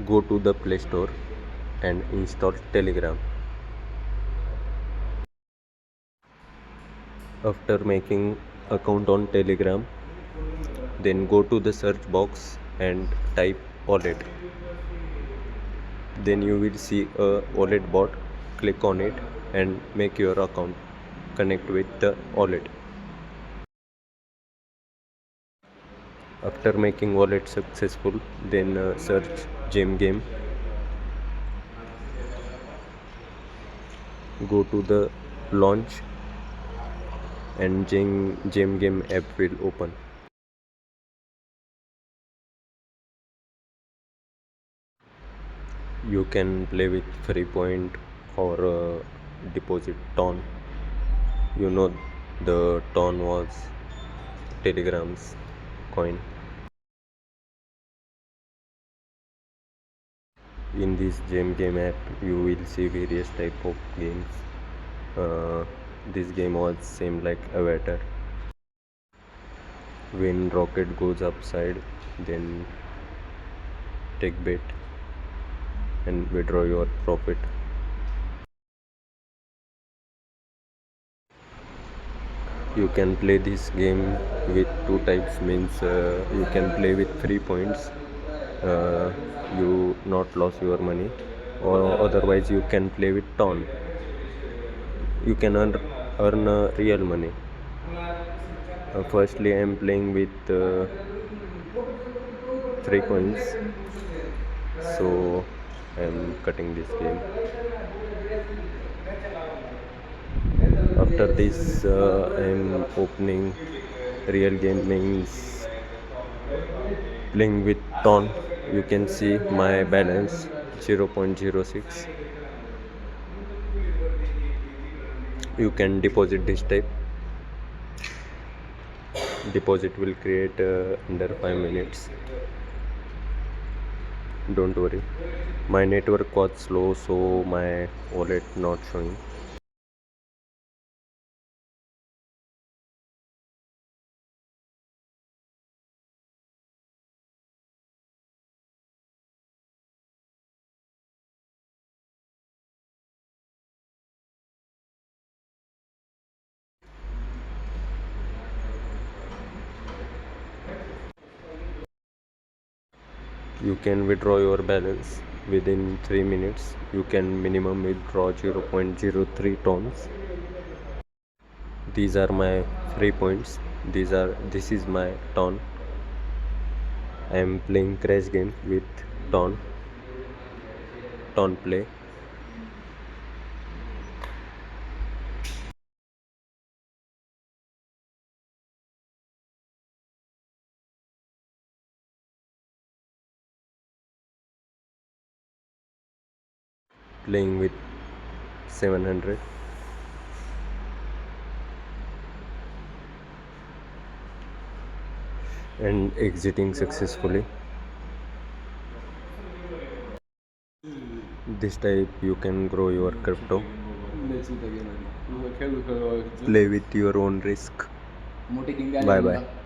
Go to the Play Store and install Telegram. After making account on Telegram, then go to the search box and type wallet. Then you will see a wallet bot. Click on it and make your account. Connect with the wallet. After making wallet successful, then search GemGame. Go to the launch and GemGame app will open. You can play with free point or deposit ton. You know the ton was Telegram's coin. In this GemGame app, you will see various type of games. This game was same like Avatar. When rocket goes upside, then take bet and withdraw your profit. You can play this game with two types, means you can play with 3 points, you not lose your money, or otherwise you can play with ton. You can earn real money. Firstly, I am playing with 3 coins, so I am cutting this game. After this, I am opening real game, means playing with ton. You can see my balance 0.06. You can deposit this type. Deposit will create under 5 minutes. Don't worry, my network was slow, so my wallet not showing. You can withdraw your balance within 3 minutes. You can minimum withdraw 0.03 tons. These are my 3 points. This is my ton. I am playing crash game with ton play. Playing with 700. And exiting successfully. This type you can grow your crypto. Play with your own risk. Bye bye.